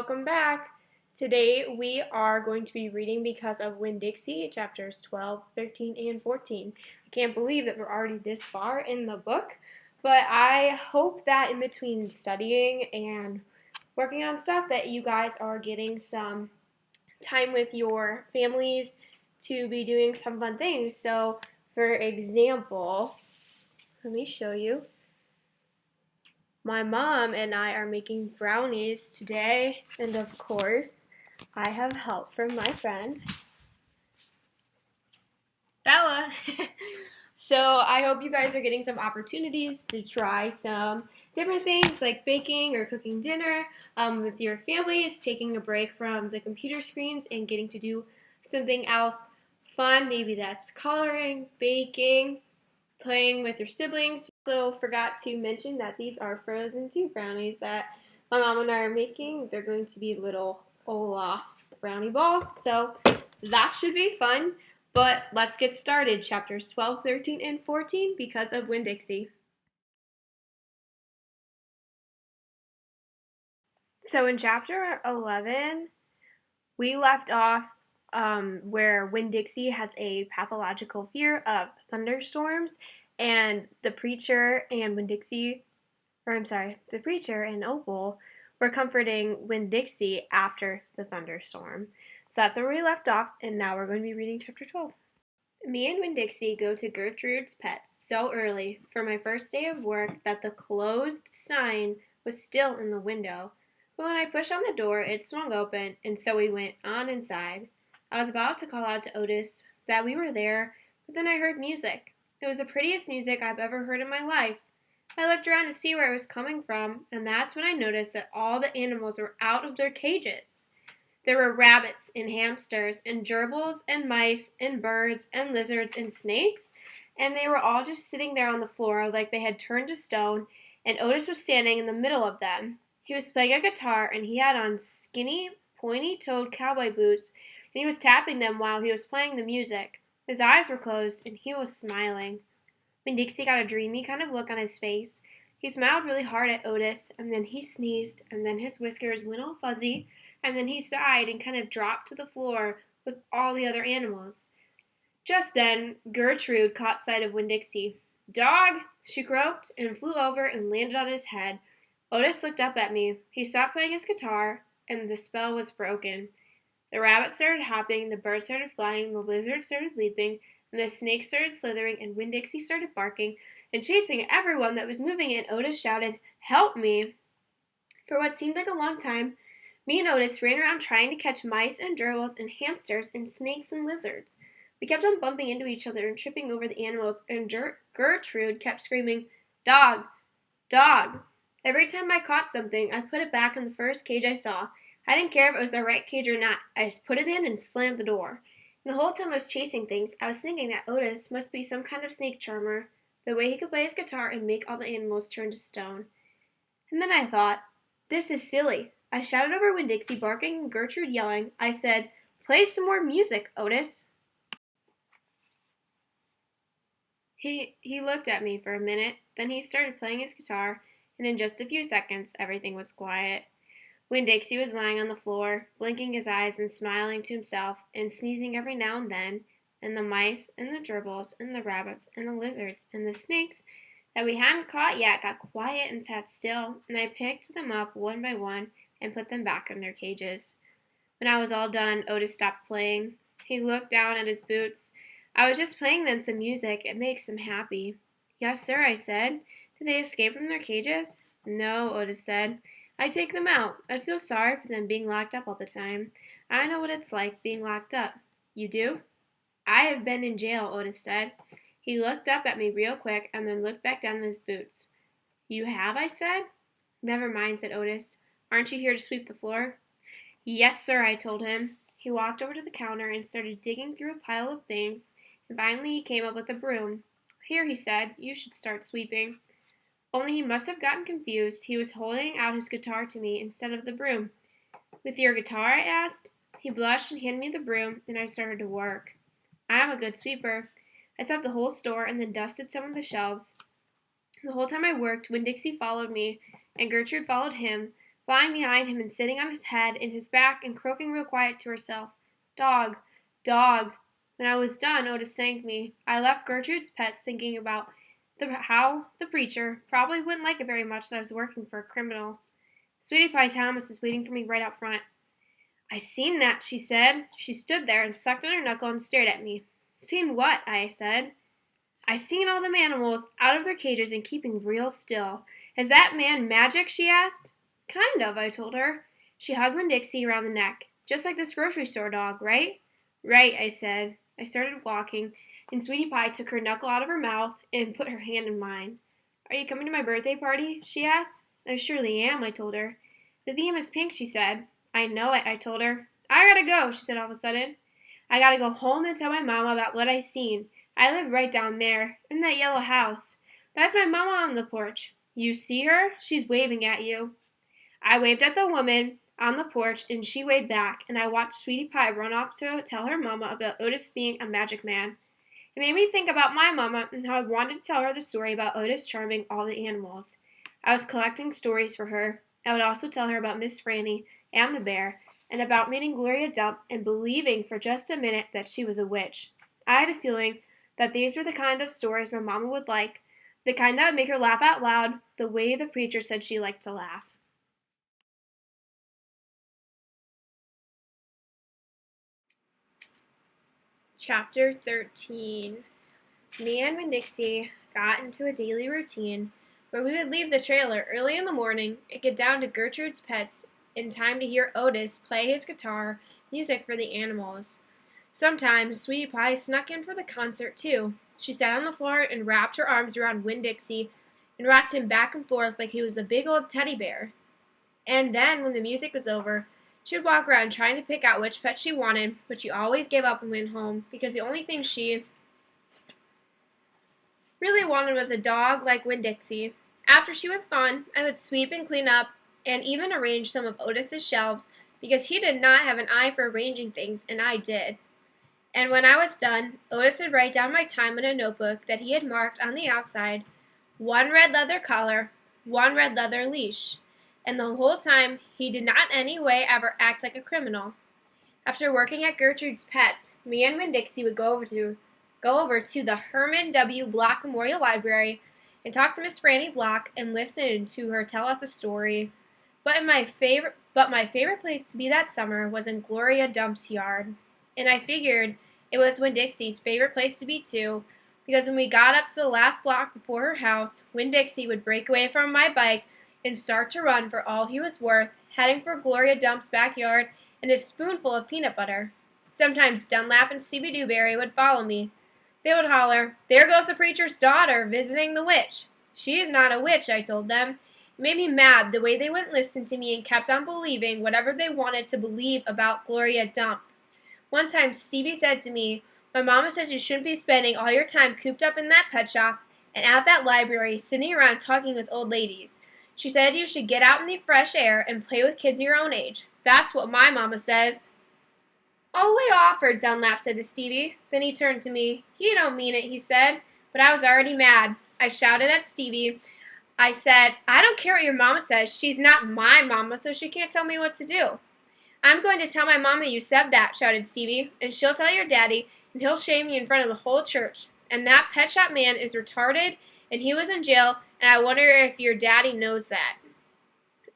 welcome back. Today we are going to be reading Because of Winn-Dixie, chapters 12, 13, and 14. I can't believe that we're already this far in the book, but I hope that in between studying and working on stuff that you guys are getting some time with your families to be doing some fun things. So, for example, let me show you. My mom and I are making brownies today, and of course, I have help from my friend, Bella. So I hope you guys are getting some opportunities to try some different things like baking or cooking dinner with your families, taking a break from the computer screens and getting to do something else fun. Maybe that's coloring, baking, playing with your siblings. Also forgot to mention that these are frozen 2 brownies that my mom and I are making. They're going to be little Olaf brownie balls, so that should be fun. But let's get started. Chapters 12, 13, and 14, Because of Winn-Dixie. So in chapter 11, we left off where Winn-Dixie has a pathological fear of thunderstorms, and the preacher and the preacher and Opal were comforting Winn-Dixie after the thunderstorm. So that's where we left off, and now we're going to be reading chapter 12. Me and Winn-Dixie go to Gertrude's Pets so early for my first day of work that the closed sign was still in the window. But when I pushed on the door, it swung open, and so we went on inside. I was about to call out to Otis that we were there, but then I heard music. It was the prettiest music I've ever heard in my life. I looked around to see where it was coming from, and that's when I noticed that all the animals were out of their cages. There were rabbits and hamsters and gerbils and mice and birds and lizards and snakes, and they were all just sitting there on the floor like they had turned to stone, and Otis was standing in the middle of them. He was playing a guitar, and he had on skinny, pointy-toed cowboy boots, and he was tapping them while he was playing the music. His eyes were closed, and he was smiling. Winn-Dixie got a dreamy kind of look on his face. He smiled really hard at Otis, and then he sneezed, and then his whiskers went all fuzzy, and then he sighed and kind of dropped to the floor with all the other animals. Just then, Gertrude caught sight of Winn-Dixie. "Dog!" she croaked, and flew over and landed on his head. Otis looked up at me. He stopped playing his guitar, and the spell was broken. The rabbit started hopping, the bird started flying, the lizard started leaping, and the snake started slithering, and Winn-Dixie started barking and chasing everyone that was moving, and Otis shouted, "Help me!" For what seemed like a long time, me and Otis ran around trying to catch mice and gerbils and hamsters and snakes and lizards. We kept on bumping into each other and tripping over the animals, and Gertrude kept screaming, "Dog! Dog!" Every time I caught something, I put it back in the first cage I saw. I didn't care if it was the right cage or not. I just put it in and slammed the door. And the whole time I was chasing things, I was thinking that Otis must be some kind of snake charmer, the way he could play his guitar and make all the animals turn to stone. And then I thought, this is silly. I shouted over Winn-Dixie barking and Gertrude yelling. I said, "Play some more music, Otis." He looked at me for a minute, then he started playing his guitar, and in just a few seconds, everything was quiet. Winn-Dixie was lying on the floor, blinking his eyes and smiling to himself, and sneezing every now and then, and the mice, and the gerbils, and the rabbits, and the lizards, and the snakes that we hadn't caught yet got quiet and sat still, and I picked them up one by one and put them back in their cages. When I was all done, Otis stopped playing. He looked down at his boots. "I was just playing them some music. It makes them happy." "Yes, sir," I said. "Did they escape from their cages?" "No," Otis said. "I take them out. I feel sorry for them being locked up all the time. I know what it's like being locked up." "You do?" "I have been in jail," Otis said. He looked up at me real quick and then looked back down at his boots. "You have?" I said. "Never mind," said Otis. "Aren't you here to sweep the floor?" "Yes, sir," I told him. He walked over to the counter and started digging through a pile of things, and finally he came up with a broom. "Here," he said, "you should start sweeping." Only he must have gotten confused. He was holding out his guitar to me instead of the broom. "With your guitar?" I asked. He blushed and handed me the broom, and I started to work. I am a good sweeper. I swept the whole store and then dusted some of the shelves. The whole time I worked, Winn-Dixie followed me, and Gertrude followed him, flying behind him and sitting on his head and his back and croaking real quiet to herself. Dog, dog. When I was done, Otis thanked me. I left Gertrude's Pets thinking about how the preacher probably wouldn't like it very much that I was working for a criminal. Sweetie Pie Thomas was waiting for me right out front. I seen that, she said. She stood there and sucked on her knuckle and stared at me. Seen what? I said. I seen all them animals out of their cages and keeping real still. Is that man magic? She asked. Kind of, I told her. She hugged Winn-Dixie around the neck. Just like this grocery store dog, right? Right, I said. I started walking, and Sweetie Pie took her knuckle out of her mouth and put her hand in mine. Are you coming to my birthday party? She asked. I surely am, I told her. The theme is pink, she said. I know it, I told her. I gotta go, she said all of a sudden. I gotta go home and tell my mama about what I seen. I live right down there, in that yellow house. That's my mama on the porch. You see her? She's waving at you. I waved at the woman on the porch, and she waved back, and I watched Sweetie Pie run off to tell her mama about Otis being a magic man. It made me think about my mama and how I wanted to tell her the story about Otis charming all the animals. I was collecting stories for her. I would also tell her about Miss Franny and the bear, and about meeting Gloria Dump and believing for just a minute that she was a witch. I had a feeling that these were the kind of stories my mama would like, the kind that would make her laugh out loud, the way the preacher said she liked to laugh. Chapter 13. Me and Winn-Dixie got into a daily routine where we would leave the trailer early in the morning and get down to Gertrude's Pets in time to hear Otis play his guitar music for the animals. Sometimes Sweetie Pie snuck in for the concert too. She sat on the floor and wrapped her arms around Winn-Dixie and rocked him back and forth like he was a big old teddy bear. And then, when the music was over, she would walk around trying to pick out which pet she wanted, but she always gave up and went home because the only thing she really wanted was a dog like Winn-Dixie. After she was gone, I would sweep and clean up and even arrange some of Otis's shelves because he did not have an eye for arranging things, and I did. And when I was done, Otis would write down my time in a notebook that he had marked on the outside, 1 red leather collar, 1 red leather leash. And the whole time, he did not in any way ever act like a criminal. After working at Gertrude's Pets, me and Winn-Dixie would go over to the Herman W. Block Memorial Library and talk to Miss Franny Block and listen to her tell us a story. But my favorite place to be that summer was in Gloria Dump's yard. And I figured it was Winn-Dixie's favorite place to be too, because when we got up to the last block before her house, Winn-Dixie would break away from my bike and start to run for all he was worth, heading for Gloria Dump's backyard and a spoonful of peanut butter. Sometimes Dunlap and Stevie Dewberry would follow me. They would holler, "There goes the preacher's daughter visiting the witch." "She is not a witch," I told them. It made me mad the way they wouldn't listen to me and kept on believing whatever they wanted to believe about Gloria Dump. One time Stevie said to me, "My mama says you shouldn't be spending all your time cooped up in that pet shop and at that library sitting around talking with old ladies. She said you should get out in the fresh air and play with kids your own age. That's what my mama says." "Oh, lay off her," Dunlap said to Stevie. Then he turned to me. "You don't mean it," he said. But I was already mad. I shouted at Stevie. I said, "I don't care what your mama says. She's not my mama, so she can't tell me what to do." "I'm going to tell my mama you said that," shouted Stevie, "and she'll tell your daddy, and he'll shame you in front of the whole church. And that pet shop man is retarded, and he was in jail, and I wonder if your daddy knows that."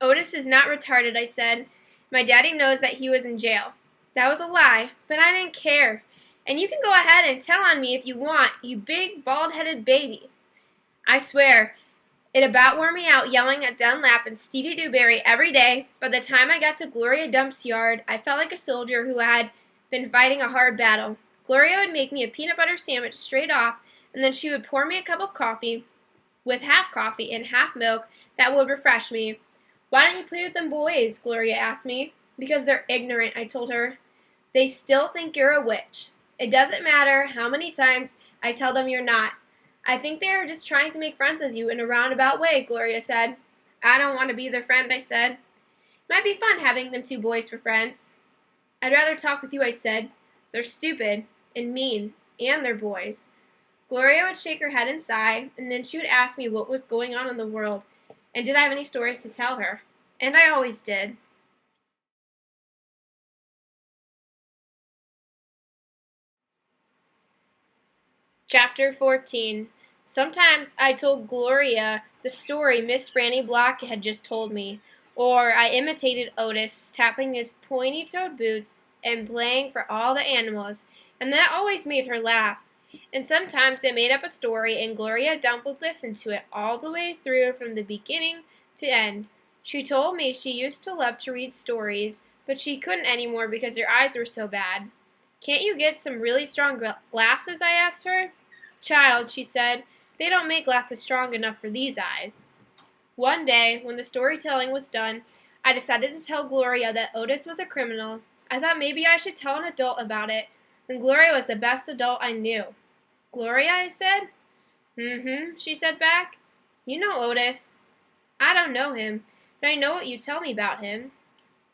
"Otis is not retarded," I said. "My daddy knows that he was in jail." That was a lie, but I didn't care. "And you can go ahead and tell on me if you want, you big, bald-headed baby." I swear, it about wore me out yelling at Dunlap and Stevie Dewberry every day. By the time I got to Gloria Dump's yard, I felt like a soldier who had been fighting a hard battle. Gloria would make me a peanut butter sandwich straight off, and then she would pour me a cup of coffee with half coffee and half milk that would refresh me. "Why don't you play with them boys?" Gloria asked me. "Because they're ignorant," I told her. "They still think you're a witch. It doesn't matter how many times I tell them you're not. I think they are just trying to make friends with you in a roundabout way," Gloria said. "I don't want to be their friend," I said. "Might be fun having them 2 boys for friends." "I'd rather talk with you," I said. "They're stupid and mean, and they're boys." Gloria would shake her head and sigh, and then she would ask me what was going on in the world, and did I have any stories to tell her. And I always did. Chapter 14. Sometimes I told Gloria the story Miss Franny Black had just told me, or I imitated Otis, tapping his pointy-toed boots and playing for all the animals, and that always made her laugh. And sometimes I made up a story, and Gloria Dump would listen to it all the way through from the beginning to end. She told me she used to love to read stories, but she couldn't anymore because her eyes were so bad. "Can't you get some really strong glasses?" I asked her. "Child," she said, "they don't make glasses strong enough for these eyes." One day, when the storytelling was done, I decided to tell Gloria that Otis was a criminal. I thought maybe I should tell an adult about it, and Gloria was the best adult I knew. "Gloria," I said. "Mm-hmm," she said back. "You know Otis." "I don't know him, but I know what you tell me about him."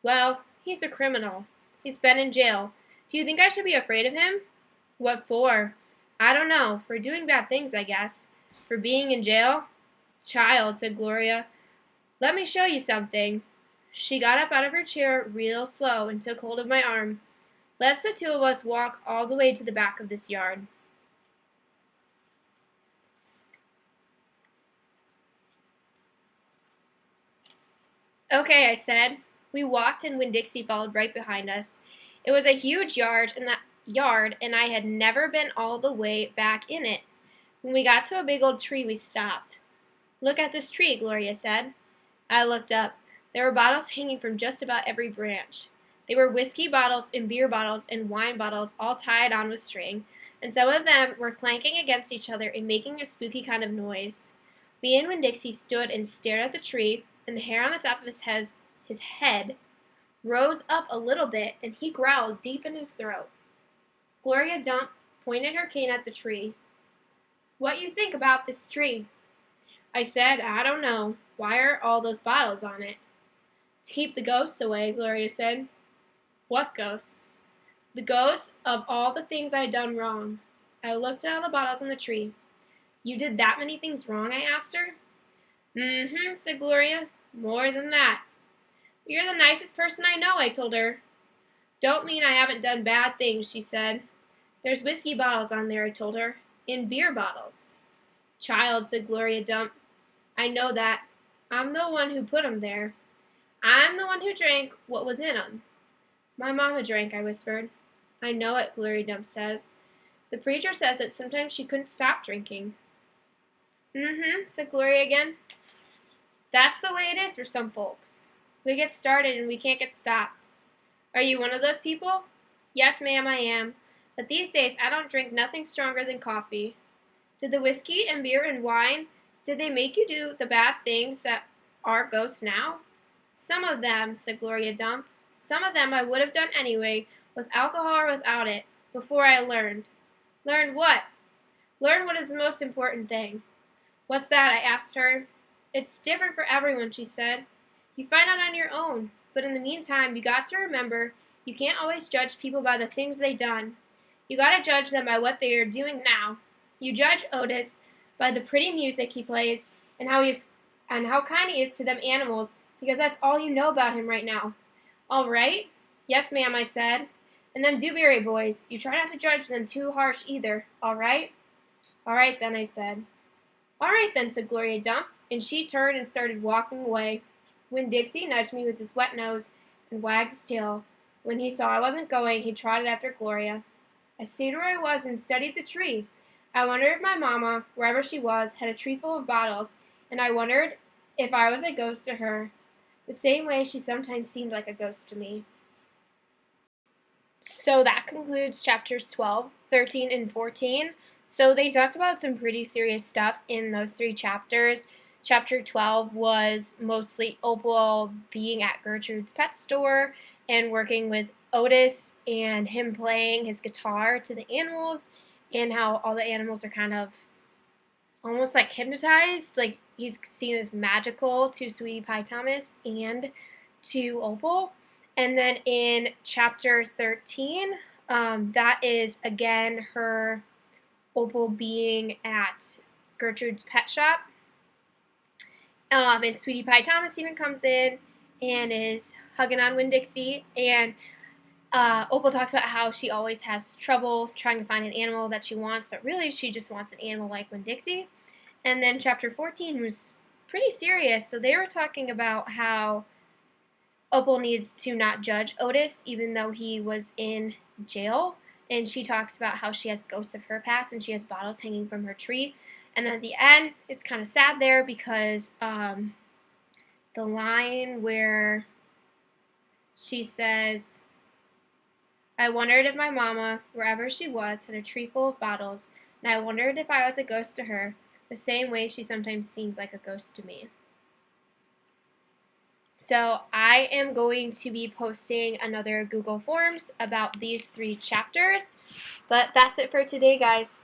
"Well, he's a criminal. He's been in jail. Do you think I should be afraid of him?" "What for?" "I don't know. For doing bad things, I guess." "For being in jail?" "Child," said Gloria, "let me show you something." She got up out of her chair real slow and took hold of my arm. "Let's the two of us walk all the way to the back of this yard." "Okay," I said. We walked, and Winn-Dixie followed right behind us. It was a huge yard, and I had never been all the way back in it. When we got to a big old tree, we stopped. "Look at this tree," Gloria said. I looked up. There were bottles hanging from just about every branch. They were whiskey bottles and beer bottles and wine bottles all tied on with string, and some of them were clanking against each other and making a spooky kind of noise. Me and Winn-Dixie stood and stared at the tree, and the hair on the top of his head rose up a little bit, and he growled deep in his throat. Gloria Dump pointed her cane at the tree. "What you think about this tree?" I said, "I don't know. Why are all those bottles on it?" "To keep the ghosts away," Gloria said. "What ghosts?" "The ghosts of all the things I had done wrong." I looked at all the bottles on the tree. "You did that many things wrong?" I asked her. "Mm-hmm," said Gloria. "More than that." "You're the nicest person I know," I told her. "Don't mean I haven't done bad things," she said. "There's whiskey bottles on there," I told her. "And beer bottles." "Child," said Gloria Dump, "I know that. I'm the one who put 'em there. I'm the one who drank what was in 'em." "My mama drank," I whispered. "I know it," Gloria Dump says. "The preacher says that sometimes she couldn't stop drinking." "Mm-hmm," said Gloria again. "That's the way it is for some folks. We get started and we can't get stopped." "Are you one of those people?" "Yes, ma'am, I am. But these days I don't drink nothing stronger than coffee." "Did the whiskey and beer and wine, did they make you do the bad things that are ghosts now?" "Some of them," said Gloria Dump. "Some of them I would have done anyway, with alcohol or without it, before I learned." "Learned what?" "Learn what is the most important thing." "What's that?" I asked her. "It's different for everyone," she said. "You find out on your own, but in the meantime you got to remember you can't always judge people by the things they done. You gotta judge them by what they are doing now. You judge Otis by the pretty music he plays and how kind he is to them animals, because that's all you know about him right now." "All right?" "Yes, ma'am," I said. "And them Dewberry boys, you try not to judge them too harsh either, all right?" "All right then," I said. "All right then," said Gloria Dump, and she turned and started walking away. Winn-Dixie nudged me with his wet nose and wagged his tail. When he saw I wasn't going, he trotted after Gloria. I stayed where I was and studied the tree. I wondered if my mama, wherever she was, had a tree full of bottles, and I wondered if I was a ghost to her, the same way she sometimes seemed like a ghost to me. So that concludes chapters 12, 13, and 14. So they talked about some pretty serious stuff in those 3 chapters. Chapter 12 was mostly Opal being at Gertrude's pet store and working with Otis and him playing his guitar to the animals, and how all the animals are kind of almost like hypnotized. Like he's seen as magical to Sweetie Pie Thomas and to Opal. And then in chapter 13, that is again her Opal being at Gertrude's pet shop. And Sweetie Pie Thomas even comes in, and is hugging on Winn-Dixie, and Opal talks about how she always has trouble trying to find an animal that she wants, but really she just wants an animal like Winn-Dixie. And then chapter 14 was pretty serious, so they were talking about how Opal needs to not judge Otis even though he was in jail, and she talks about how she has ghosts of her past and she has bottles hanging from her tree. And then at the end, it's kind of sad there because the line where she says, I wondered if my mama, wherever she was, had a tree full of bottles, and I wondered if I was a ghost to her, the same way she sometimes seemed like a ghost to me. So I am going to be posting another Google Forms about these 3 chapters, but that's it for today, guys.